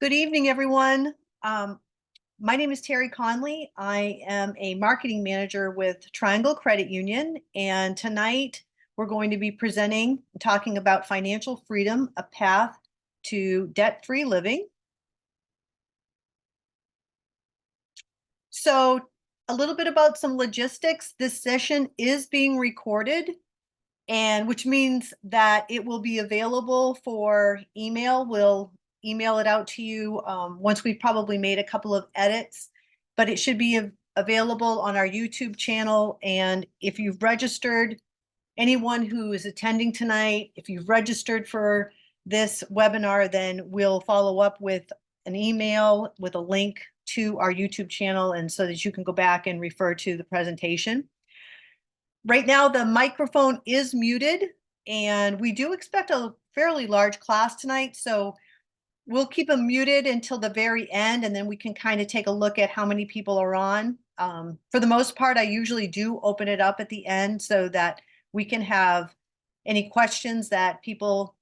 Good evening, everyone. Um, my name is Terry Conley. I am a marketing manager with Triangle Credit Union, and tonight we're going to be presenting, talking about financial freedom, a path to debt-free living. So, a little bit about some logistics. This session is being recorded, and which means that it will be available for email. We'll email it out to you once we've probably made a couple of edits, but it should be available on our YouTube channel. And if you've registered, anyone who is attending tonight, if you've registered for this webinar, then we'll follow up with an email with a link to our YouTube channel, and so that you can go back and refer to the presentation. Right now, the microphone is muted, and we do expect a fairly large class tonight, so we'll keep them muted until the very end, and then we can kind of take a look at how many people are on. For the most part, I usually do open it up at the end so that we can have any questions that people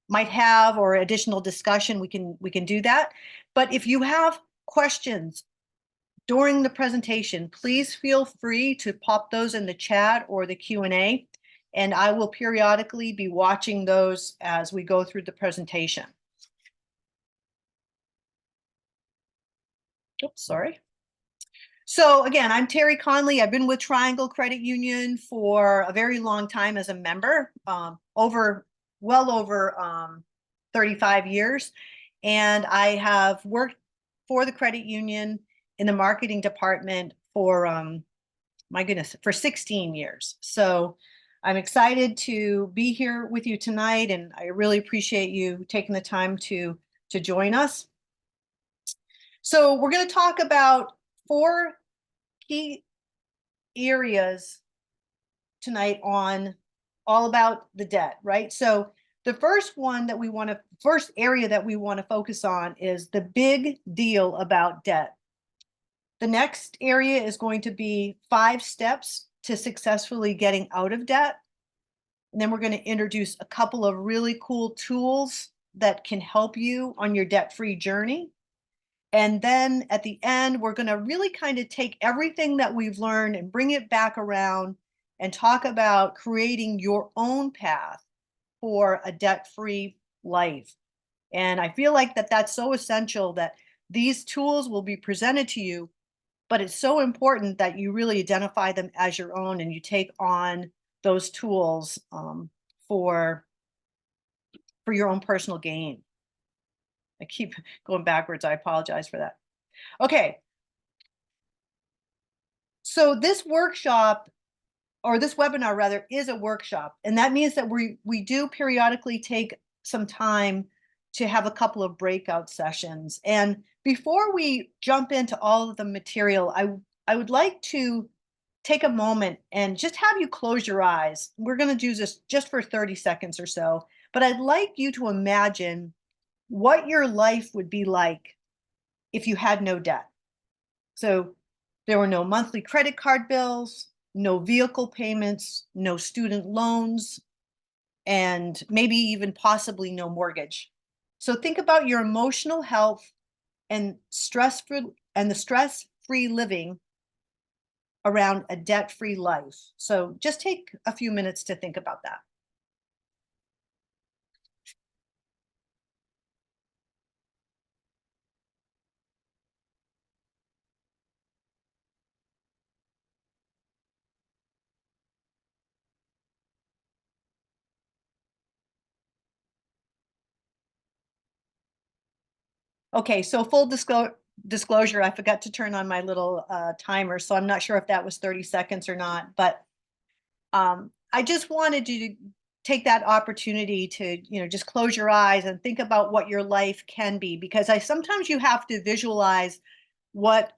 might have or additional discussion. We can do that. But if you have questions during the presentation, please feel free to pop those in the chat or the Q&A, and I will periodically be watching those as we go through the presentation. Oops, sorry. So again, I'm Terry Conley. I've been with Triangle Credit Union for a very long time as a member, well over 35 years. And I have worked for the credit union in the marketing department for, my goodness, for 16 years. So I'm excited to be here with you tonight, and I really appreciate you taking the time to join us. So we're going to talk about 4 key areas tonight on all about the debt, right? So the first area that we want to focus on is the big deal about debt. The next area is going to be 5 steps to successfully getting out of debt. And then we're going to introduce a couple of really cool tools that can help you on your debt-free journey. And then at the end, we're going to really kind of take everything that we've learned and bring it back around and talk about creating your own path for a debt-free life. And I feel like that's so essential, that these tools will be presented to you, but it's so important that you really identify them as your own and you take on those tools for your own personal gain. I keep going backwards. I apologize for that. Okay. So this workshop, or this webinar rather, is a workshop. And that means that we do periodically take some time to have a couple of breakout sessions. And before we jump into all of the material, I would like to take a moment and just have you close your eyes. We're going to do this just for 30 seconds or so, but I'd like you to imagine what your life would be like if you had no debt. So there were no monthly credit card bills, no vehicle payments, no student loans, and maybe even possibly no mortgage. So think about your emotional health and the stress-free living around a debt-free life. So just take a few minutes to think about that. Okay, so full disclosure, I forgot to turn on my little timer, so I'm not sure if that was 30 seconds or not, but I just wanted you to take that opportunity to, just close your eyes and think about what your life can be, because sometimes you have to visualize what,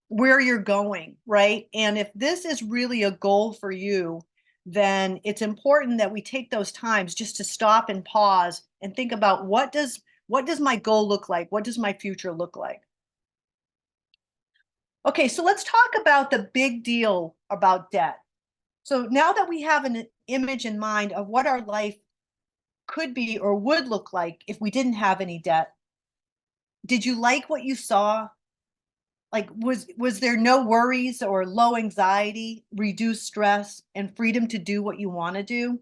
where you're going, right? And if this is really a goal for you, then it's important that we take those times just to stop and pause and think about what does my goal look like? What does my future look like? Okay, so let's talk about the big deal about debt. So now that we have an image in mind of what our life could be or would look like if we didn't have any debt. Did you like what you saw? Like, was there no worries or low anxiety, reduced stress, and freedom to do what you want to do?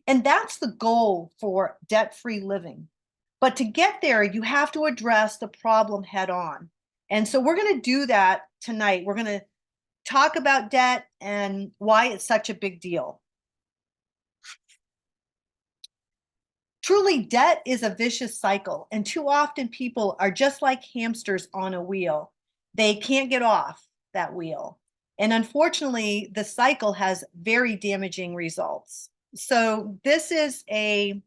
And that's the goal for debt-free living. But to get there, you have to address the problem head on. And so we're going to do that tonight. We're going to talk about debt and why it's such a big deal. Truly, debt is a vicious cycle, and too often people are just like hamsters on a wheel. They can't get off that wheel. And unfortunately, the cycle has very damaging results. So this is a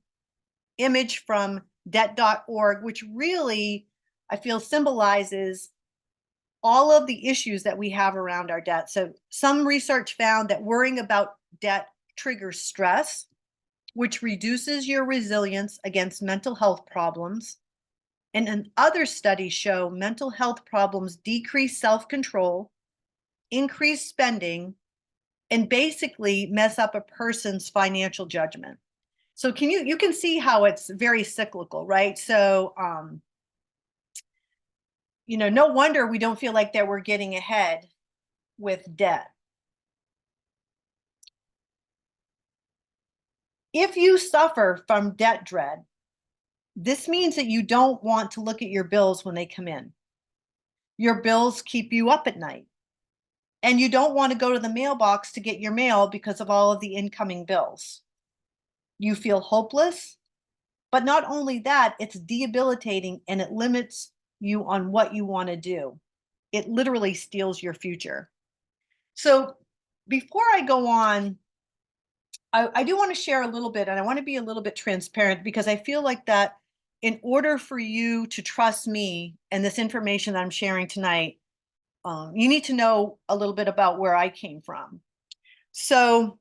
image from debt.org, which really, I feel, symbolizes all of the issues that we have around our debt. So some research found that worrying about debt triggers stress, which reduces your resilience against mental health problems. And other studies show mental health problems decrease self-control, increase spending, and basically mess up a person's financial judgment. So you can see how it's very cyclical, right? So, no wonder we don't feel like that we're getting ahead with debt. If you suffer from debt dread, this means that you don't want to look at your bills when they come in. Your bills keep you up at night, and you don't want to go to the mailbox to get your mail because of all of the incoming bills. You feel hopeless, but not only that, it's debilitating and it limits you on what you want to do. It literally steals your future. So before I go on, I do want to share a little bit, and I want to be a little bit transparent because I feel like that in order for you to trust me and this information that I'm sharing tonight, you need to know a little bit about where I came from. So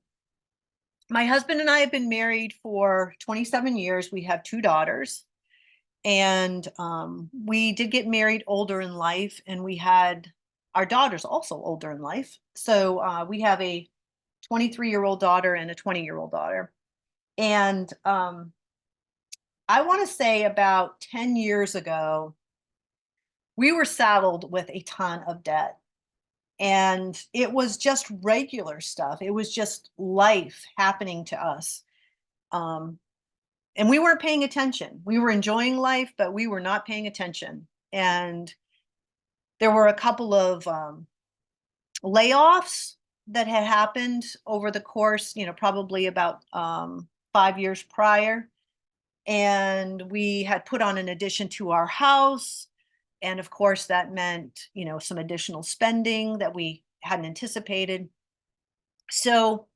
my husband and I have been married for 27 years. We have 2 daughters, and we did get married older in life, and we had our daughters also older in life. So we have a 23-year-old daughter and a 20-year-old daughter. And I want to say about 10 years ago, we were saddled with a ton of debt. And it was just regular stuff. It was just life happening to us. And we weren't paying attention. We were enjoying life, but we were not paying attention. And there were a couple of layoffs that had happened over the course, probably about 5 years prior. And we had put on an addition to our house. And of course, that meant, some additional spending that we hadn't anticipated. So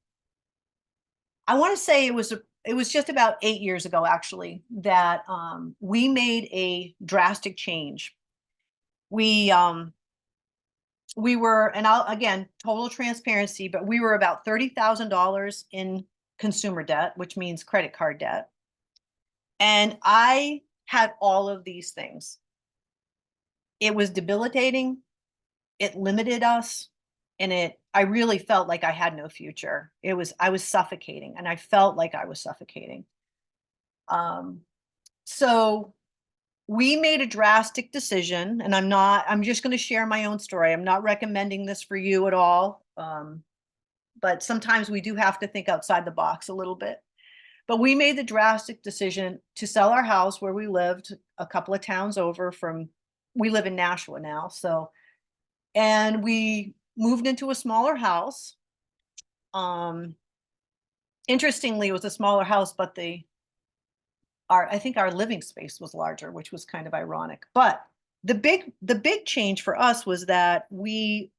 I want to say it was just about 8 years ago, actually, that we made a drastic change. We were, and I'll, again, total transparency, but we were about $30,000 in consumer debt, which means credit card debt. And I had all of these things. It was debilitating. It limited us. And I really felt like I had no future. I was suffocating, and I felt like I was suffocating. So we made a drastic decision, and I'm just going to share my own story. I'm not recommending this for you at all. But sometimes we do have to think outside the box a little bit. But we made the drastic decision to sell our house where we lived a couple of towns over we live in Nashua now. And we moved into a smaller house. Interestingly, it was a smaller house, but I think our living space was larger, which was kind of ironic. But the big change for us was that we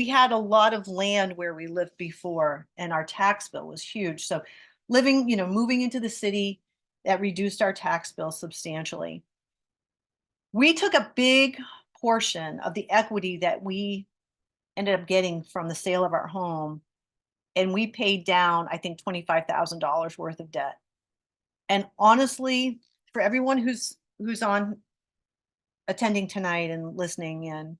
had a lot of land where we lived before, and our tax bill was huge. So moving into the city, that reduced our tax bill substantially. We took a big portion of the equity that we ended up getting from the sale of our home, and we paid down, I think, $25,000 worth of debt. And honestly, for everyone who's on attending tonight and listening in,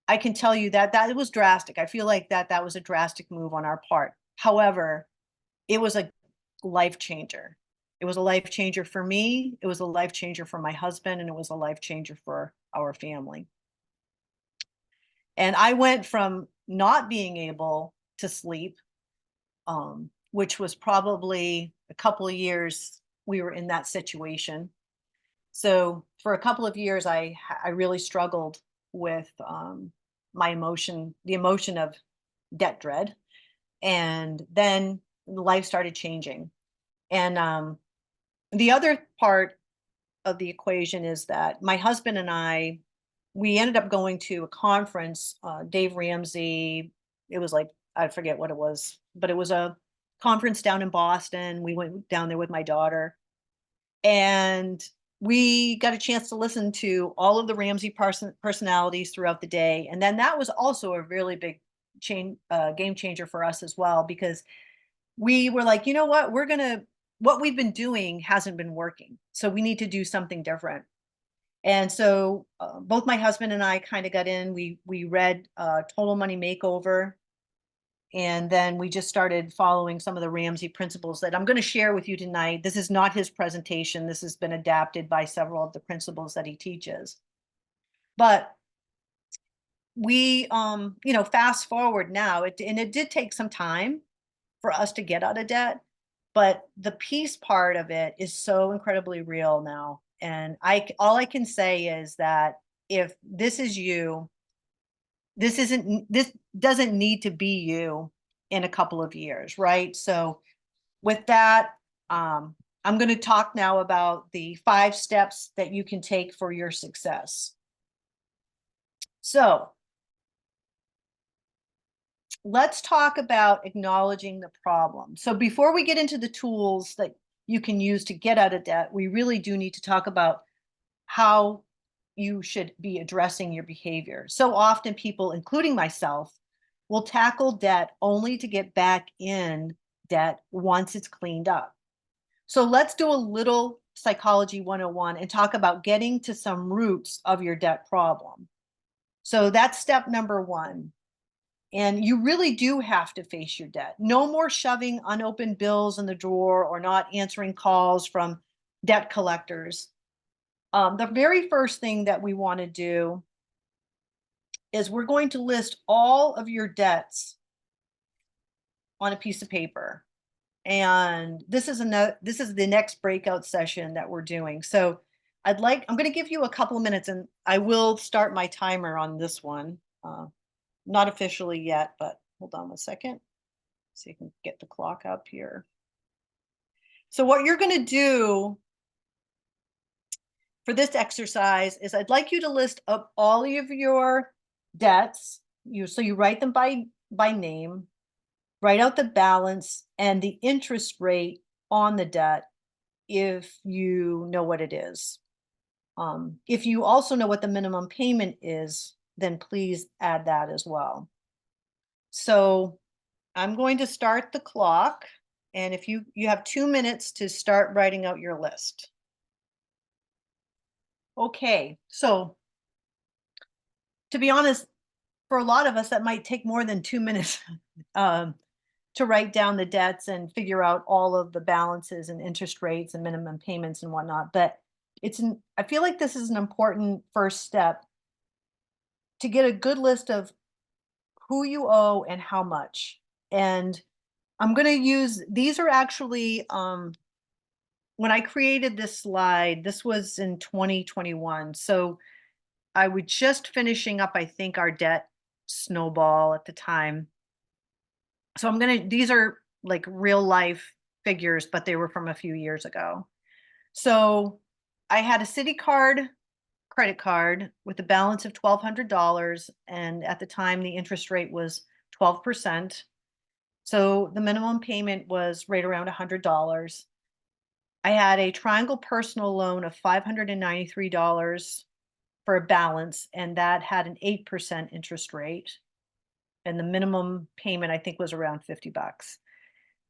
I can tell you that it was drastic. I feel like that was a drastic move on our part. However, it was a life changer. It was a life changer for me. It was a life changer for my husband, and it was a life changer for our family. And I went from not being able to sleep, which was probably a couple of years we were in that situation. So for a couple of years, I really struggled with my emotion, the emotion of debt dread, and then life started changing. And the other part of the equation is that my husband and I, we ended up going to a conference, Dave Ramsey. It was like, I forget what it was, but it was a conference down in Boston. We went down there with my daughter, and we got a chance to listen to all of the Ramsey personalities throughout the day. And then that was also a really big game changer for us as well, because we were like, you know what, what we've been doing hasn't been working. So we need to do something different. And so both my husband and I kind of got in. We read Total Money Makeover, and then we just started following some of the Ramsey principles that I'm going to share with you tonight. This is not his presentation. This has been adapted by several of the principles that he teaches. But we, fast forward now, and it did take some time for us to get out of debt, but the peace part of it is so incredibly real now. And all I can say is that if this is you, this doesn't need to be you in a couple of years, right? So with that, I'm going to talk now about the 5 steps that you can take for your success. So let's talk about acknowledging the problem. So before we get into the tools that you can use to get out of debt, we really do need to talk about how you should be addressing your behavior. So often people, including myself, will tackle debt only to get back in debt once it's cleaned up. So let's do a little psychology 101 and talk about getting to some roots of your debt problem. So that's step number 1. And you really do have to face your debt. No more shoving unopened bills in the drawer or not answering calls from debt collectors. The very first thing that we want to do is we're going to list all of your debts on a piece of paper. And this is the next breakout session that we're doing. So I'm going to give you a couple of minutes, and I will start my timer on this one. Not officially yet, but hold on one second. So you can get the clock up here. So what you're going to do for this exercise is I'd like you to list up all of your debts. So you write them by name, write out the balance and the interest rate on the debt if you know what it is. If you also know what the minimum payment is, then please add that as well. So I'm going to start the clock, and if you have 2 minutes to start writing out your list. Okay, so to be honest, for a lot of us, that might take more than 2 minutes to write down the debts and figure out all of the balances and interest rates and minimum payments and whatnot. But I feel like this is an important first step to get a good list of who you owe and how much. And I'm going to use, these are actually, when I created this slide, this was in 2021. So I was just finishing up, I think, our debt snowball at the time. So these are like real life figures, but they were from a few years ago. So I had a credit card with a balance of $1,200. And at the time, the interest rate was 12%. So the minimum payment was right around $100. I had a Triangle personal loan of $593 for a balance, and that had an 8% interest rate. And the minimum payment, I think, was around $50.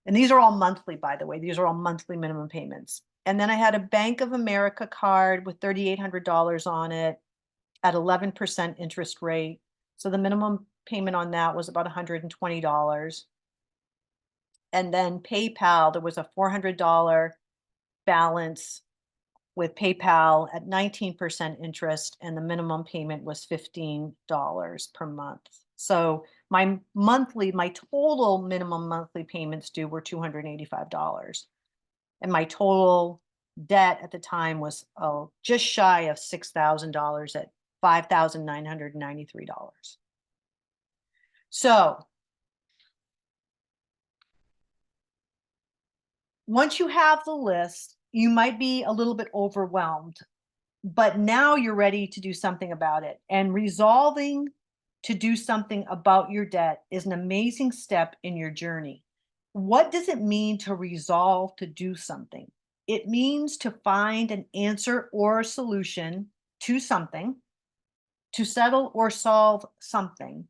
And these are all monthly, by the way. These are all monthly minimum payments. And then I had a Bank of America card with $3,800 on it at 11% interest rate. So the minimum payment on that was about $120. And then PayPal, there was a $400 balance with PayPal at 19% interest, and the minimum payment was $15 per month. So my total minimum monthly payments due were $285. And my total debt at the time was just shy of $6,000 at $5,993. So once you have the list, you might be a little bit overwhelmed, but now you're ready to do something about it. And resolving to do something about your debt is an amazing step in your journey. What does it mean to resolve to do something? It means to find an answer or a solution to something, to settle or solve something,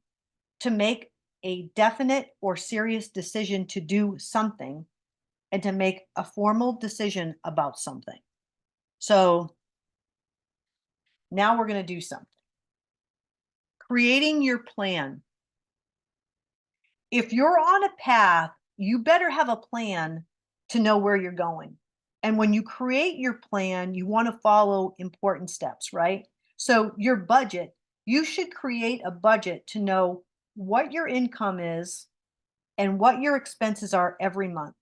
to make a definite or serious decision to do something, and to make a formal decision about something. So now we're going to do something. Creating your plan. If you're on a path, you better have a plan to know where you're going. And when you create your plan, you want to follow important steps, right? So your budget, you should create a budget to know what your income is and what your expenses are every month.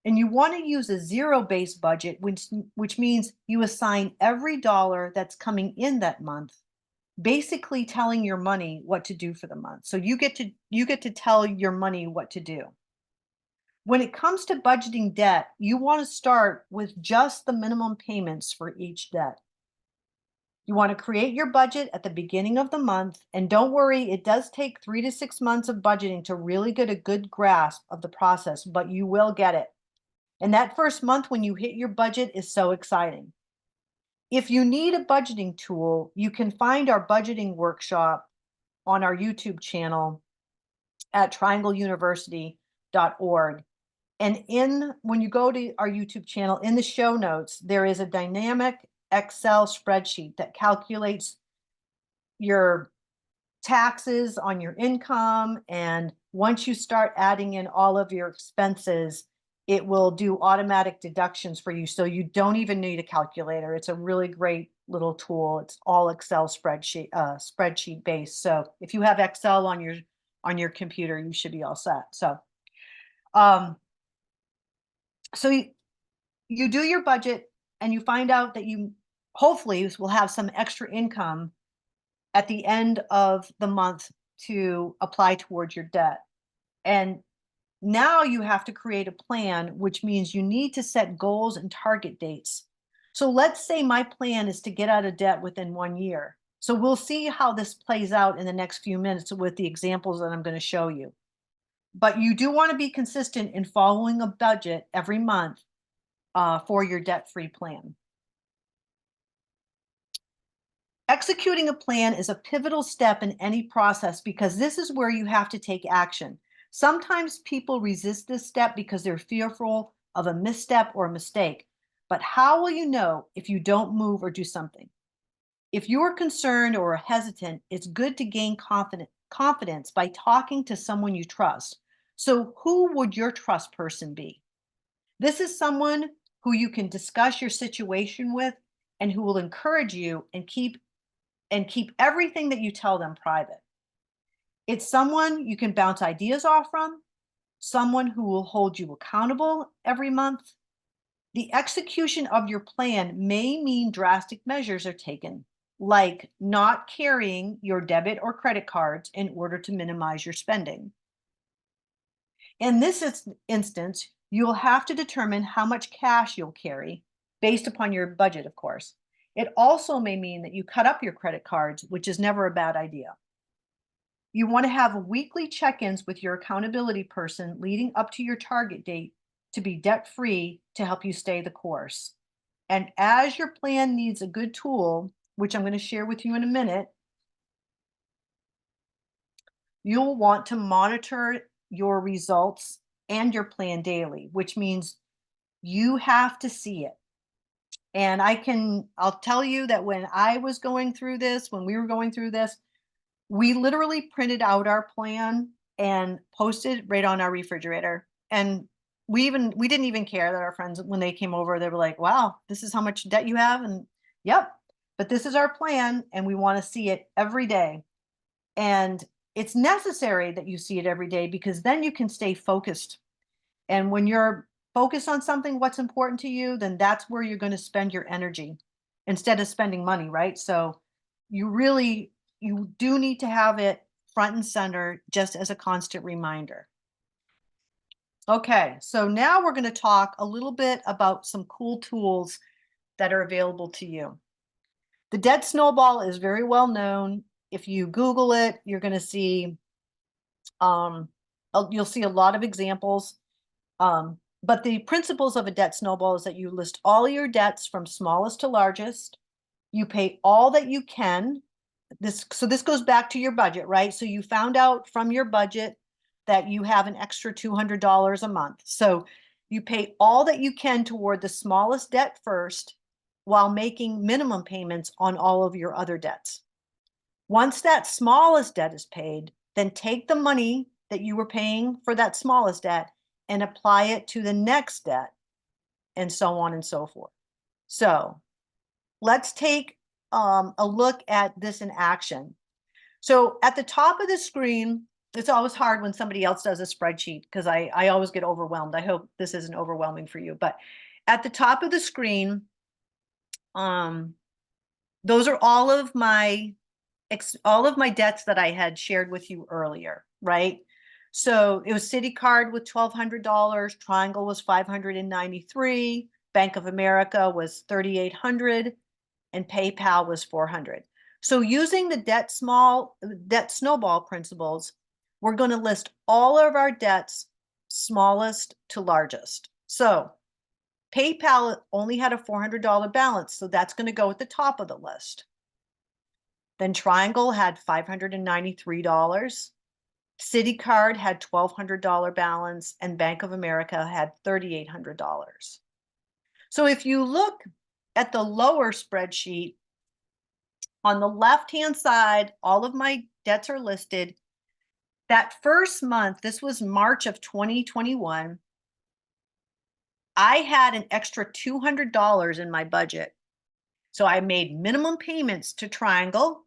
And you want to use a zero-based budget, which means you assign every dollar that's coming in that month, basically telling your money what to do for the month. So you get to tell your money what to do. When it comes to budgeting debt, you want to start with just the minimum payments for each debt. You want to create your budget at the beginning of the month, and don't worry, it does take 3 to 6 months of budgeting to really get a good grasp of the process, but you will get it. And that first month when you hit your budget is so exciting. If you need a budgeting tool, you can find our budgeting workshop on our YouTube channel at triangleuniversity.org. And when you go to our YouTube channel, in the show notes, there is a dynamic Excel spreadsheet that calculates your taxes on your income. And once you start adding in all of your expenses, it will do automatic deductions for you. So you don't even need a calculator. It's a really great little tool. It's all Excel spreadsheet based. So if you have Excel on your computer, you should be all set. So, you do your budget and you find out that you hopefully will have some extra income at the end of the month to apply towards your debt. And now you have to create a plan, which means you need to set goals and target dates. So let's say my plan is to get out of debt within 1 year. So we'll see how this plays out in the next few minutes with the examples that I'm going to show you. But you do want to be consistent in following a budget every month for your debt-free plan. Executing a plan is a pivotal step in any process because this is where you have to take action. Sometimes people resist this step because they're fearful of a misstep or a mistake. But how will you know if you don't move or do something? If you are concerned or hesitant, it's good to gain confidence by talking to someone you trust. So who would your trust person be? This is someone who you can discuss your situation with and who will encourage you and keep everything that you tell them private. It's someone you can bounce ideas off from, someone who will hold you accountable every month. The execution of your plan may mean drastic measures are taken, like not carrying your debit or credit cards in order to minimize your spending. In this instance, you'll have to determine how much cash you'll carry based upon your budget, of course. It also may mean that you cut up your credit cards, which is never a bad idea. You want to have weekly check-ins with your accountability person leading up to your target date to be debt-free to help you stay the course. And as your plan needs a good tool, which I'm going to share with you in a minute, you'll want to monitor your results and your plan daily, which means you have to see it. And I'll tell you that when we were going through this, we literally printed out our plan and posted right on our refrigerator. And we didn't even care that our friends, when they came over, they were like, wow, this is how much debt you have. And yep, but this is our plan. And we want to see it every day. And it's necessary that you see it every day because then you can stay focused. And when you're focused on something, what's important to you, then that's where you're going to spend your energy instead of spending money, right? So you do need to have it front and center just as a constant reminder. Okay, so now we're going to talk a little bit about some cool tools that are available to you. The debt snowball is very well known. If you Google it, you're going to see, you'll see a lot of examples. But the principles of a debt snowball is that you list all your debts from smallest to largest. You pay all that you can. So this goes back to your budget, right? So you found out from your budget that you have an extra $200 a month. So you pay all that you can toward the smallest debt first while making minimum payments on all of your other debts. Once that smallest debt is paid, then take the money that you were paying for that smallest debt and apply it to the next debt, and so on and so forth. So let's take a look at this in action. So at the top of the screen, it's always hard when somebody else does a spreadsheet because I always get overwhelmed. I hope this isn't overwhelming for you. But at the top of the screen, those are all of my debts that I had shared with you earlier, right? So it was Citi Card with $1,200, Triangle was $593, Bank of America was $3,800, and PayPal was $400. So using the debt snowball principles, we're going to list all of our debts smallest to largest. So PayPal only had a $400 balance, so that's going to go at the top of the list. Then Triangle had $593. Citi Card had $1,200 balance, and Bank of America had $3,800. So if you look at the lower spreadsheet, on the left-hand side, all of my debts are listed. That first month, this was March of 2021, I had an extra $200 in my budget. So I made minimum payments to Triangle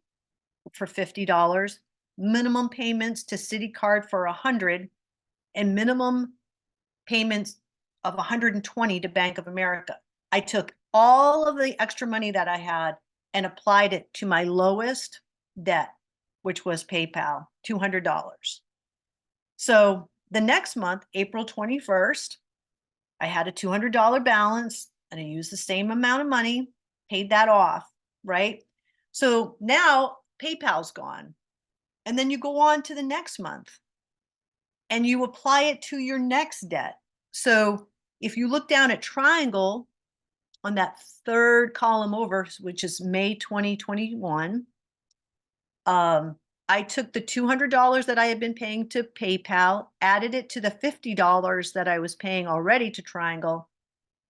for $50, minimum payments to Citi Card for $100, and minimum payments of $120 to Bank of America. I took all of the extra money that I had and applied it to my lowest debt, which was PayPal, $200. So the next month, April 21st, I had a $200 balance and I used the same amount of money, paid that off, right? So now PayPal's gone. And then you go on to the next month and you apply it to your next debt. So if you look down at Triangle on that third column over, which is May 2021, I took the $200 that I had been paying to PayPal, added it to the $50 that I was paying already to Triangle,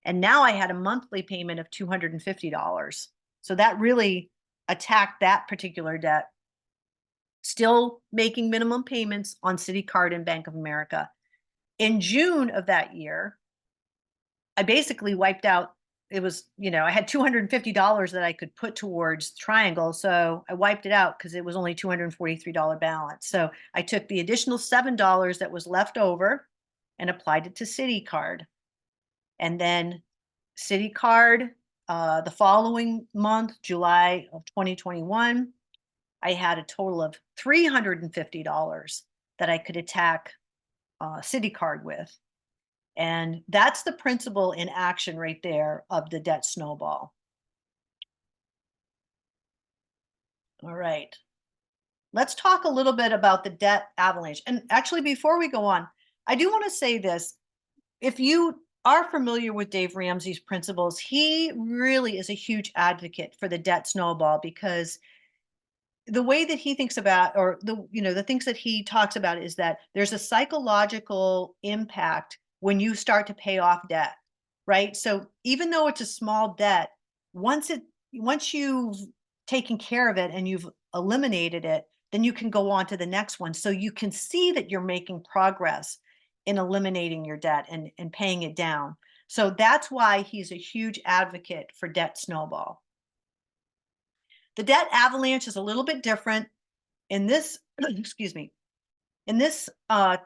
and now I had a monthly payment of $250. So that really attacked that particular debt. Still making minimum payments on Citi Card and Bank of America. In June of that year, I basically wiped out, it was, I had $250 that I could put towards Triangle. So I wiped it out because it was only $243 balance. So I took the additional $7 that was left over and applied it to Citi Card. And then Citi Card, the following month, July of 2021, I had a total of $350 that I could attack Citi Card with. And that's the principle in action right there of the debt snowball. All right. Let's talk a little bit about the debt avalanche. And actually, before we go on, I do want to say this. If you are familiar with Dave Ramsey's principles, he really is a huge advocate for the debt snowball because the way that he thinks about, or the things that he talks about is that there's a psychological impact when you start to pay off debt, right? So even though it's a small debt, once you've taken care of it and you've eliminated it, then you can go on to the next one. So you can see that you're making progress. in eliminating your debt and paying it down. So that's why he's a huge advocate for debt snowball. The debt avalanche is a little bit different in this, excuse me, in this,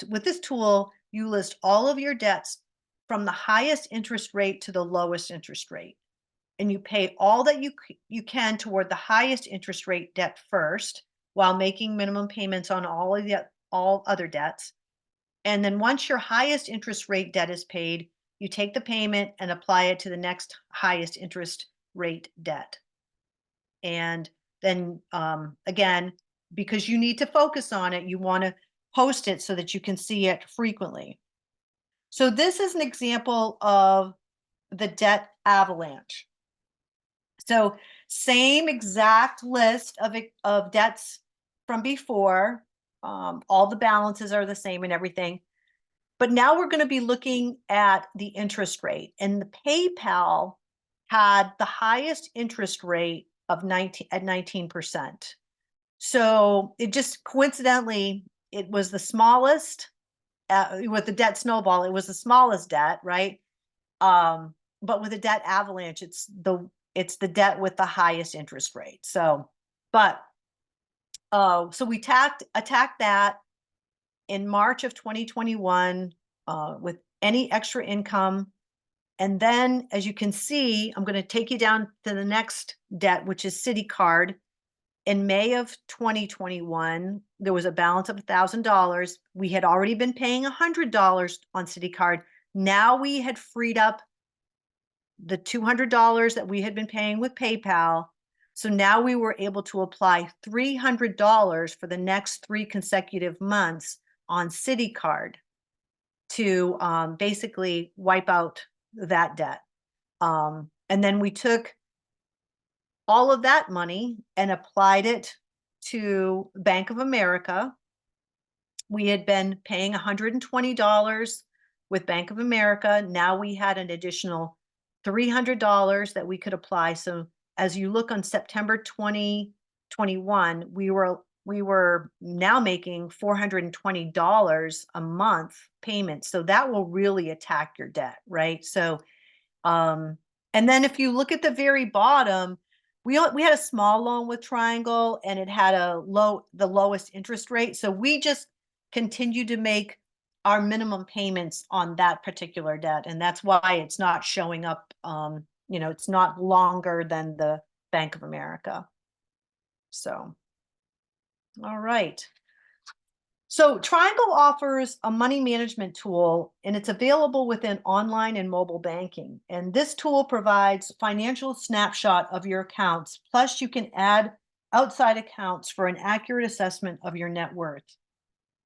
with this tool, you list all of your debts from the highest interest rate to the lowest interest rate. And you pay all that you can toward the highest interest rate debt first, while making minimum payments on all other debts. And then once your highest interest rate debt is paid, you take the payment and apply it to the next highest interest rate debt. And then again, because you need to focus on it, you want to post it so that you can see it frequently. So this is an example of the debt avalanche. So same exact list of debts from before. All the balances are the same and everything. But now we're going to be looking at the interest rate. And the PayPal had the highest interest rate of 19%. So it just coincidentally, it was the smallest with the debt snowball. It was the smallest debt, right? But with the debt avalanche, it's the debt with the highest interest rate. So, but so we attacked that in March of 2021 with any extra income. And then, as you can see, I'm going to take you down to the next debt, which is Citi Card. In May of 2021, there was a balance of $1,000. We had already been paying $100 on Citi Card. Now we had freed up the $200 that we had been paying with PayPal. So now we were able to apply $300 for the next 3 consecutive months on Citi Card to basically wipe out that debt. And then we took all of that money and applied it to Bank of America. We had been paying $120 with Bank of America. Now we had an additional $300 that we could apply. So as you look on September 2021, we were now making $420 a month payment. So that will really attack your debt, right? So, and then if you look at the very bottom, we had a small loan with Triangle, and it had the lowest interest rate. So we just continued to make our minimum payments on that particular debt, and that's why it's not showing up. It's not longer than the Bank of America. So, all right. So Triangle offers a money management tool, and it's available within online and mobile banking. And this tool provides financial snapshot of your accounts. Plus, you can add outside accounts for an accurate assessment of your net worth.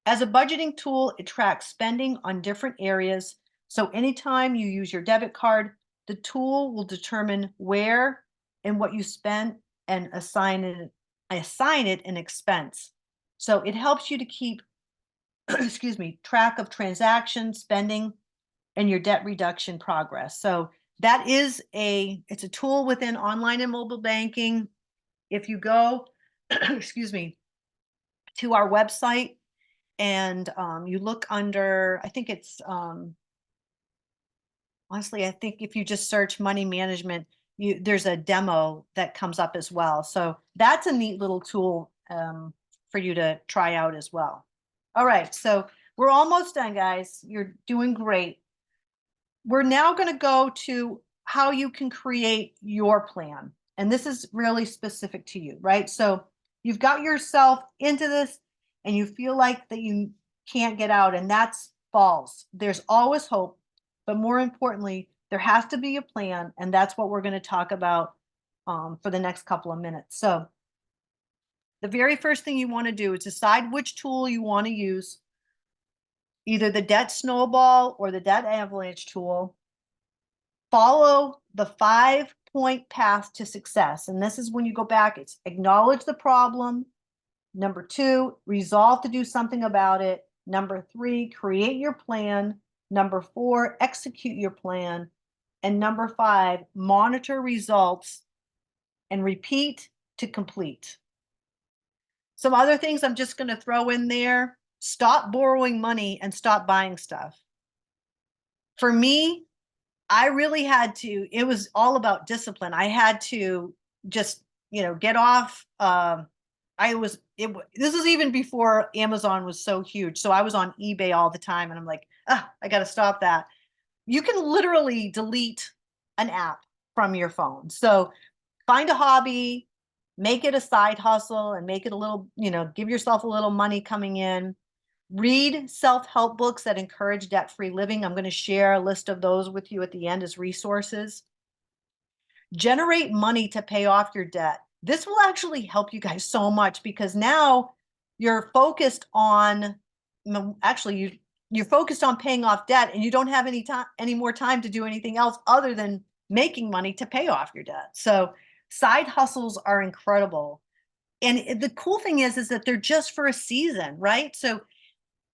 As a budgeting tool, it tracks spending on different areas. So anytime you use your debit card, the tool will determine where and what you spent and assign it an expense. So it helps you to keep excuse me, track of transactions, spending, and your debt reduction progress. So that is it's a tool within online and mobile banking. If you go, excuse me, to our website and you look under, I think it's, honestly, I think if you just search money management, there's a demo that comes up as well. So that's a neat little tool for you to try out as well. All right, so we're almost done, guys. You're doing great. We're now going to go to how you can create your plan. And this is really specific to you, right? So you've got yourself into this and you feel like that you can't get out, and that's false. There's always hope, but more importantly, there has to be a plan, and that's what we're going to talk about for the next couple of minutes. So the very first thing you want to do is decide which tool you want to use, either the debt snowball or the debt avalanche tool. Follow the 5-point path to success. And this is when you go back, it's acknowledge the problem. Number 2, resolve to do something about it. Number 3, create your plan. Number 4, execute your plan. And number 5, monitor results and repeat to complete. Some other things I'm just going to throw in there. stop borrowing money and stop buying stuff. For me, I really had to, it was all about discipline. I had to just, get off. This is even before Amazon was so huge. So I was on eBay all the time and I'm like, I got to stop that. You can literally delete an app from your phone. So find a hobby, make it a side hustle and make it a little, give yourself a little money coming in. Read self-help books that encourage debt-free living. I'm going to share a list of those with you at the end as resources. Generate money to pay off your debt. This will actually help you guys so much because now you're focused on, you're focused on paying off debt and you don't have any more time to do anything else other than making money to pay off your debt. So side hustles are incredible. And the cool thing is that they're just for a season, right? So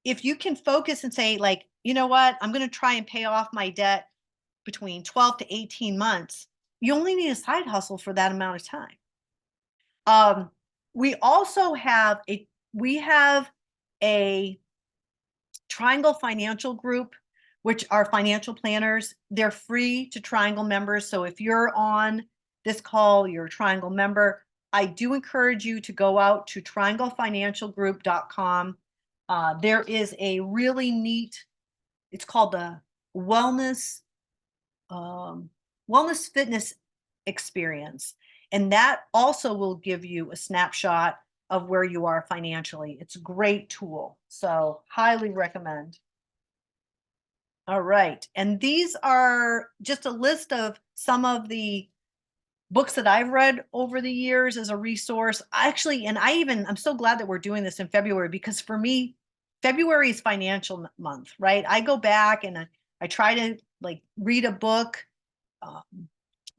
if you can focus and say, like, you know what, I'm going to try and pay off my debt between 12 to 18 months, you only need a side hustle for that amount of time. We also have a Triangle Financial Group, which are financial planners. They're free to Triangle members. So if you're on this call, you're a Triangle member, I do encourage you to go out to trianglefinancialgroup.com. There is a really neat, it's called the Wellness Fitness Experience. And that also will give you a snapshot of where you are financially. It's a great tool. So highly recommend. All right. And these are just a list of some of the books that I've read over the years as a resource. Actually, and I'm so glad that we're doing this in February because for me, February is financial month, right? I go back and I try to like read a book,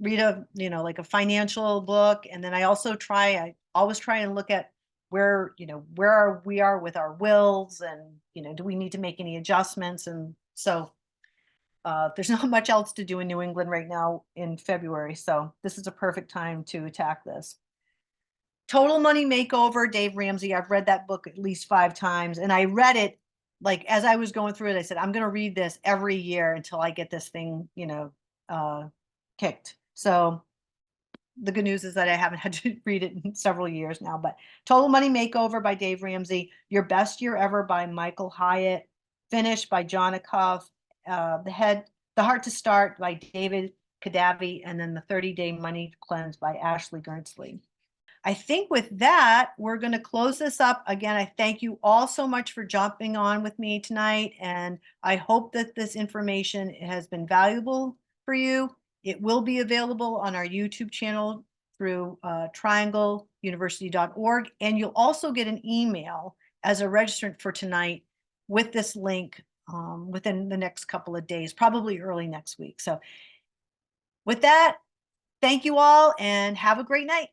read a, like a financial book. And then I always try and look at where we are with our wills and, do we need to make any adjustments? And so there's not much else to do in New England right now in February. So this is a perfect time to attack this. Total Money Makeover, Dave Ramsey. I've read that book at least 5 times. And I read it like as I was going through it, I said, I'm going to read this every year until I get this thing, kicked. So the good news is that I haven't had to read it in several years now, but Total Money Makeover by Dave Ramsey, Your Best Year Ever by Michael Hyatt, Finish by John Acuff, The Heart to Start by David Kadavi, and then The 30-Day Money Cleanse by Ashley Gernsley. I think with that, we're going to close this up. Again, I thank you all so much for jumping on with me tonight, and I hope that this information has been valuable for you. It will be available on our YouTube channel through triangleuniversity.org, and you'll also get an email as a registrant for tonight with this link within the next couple of days, probably early next week. So with that, thank you all and have a great night.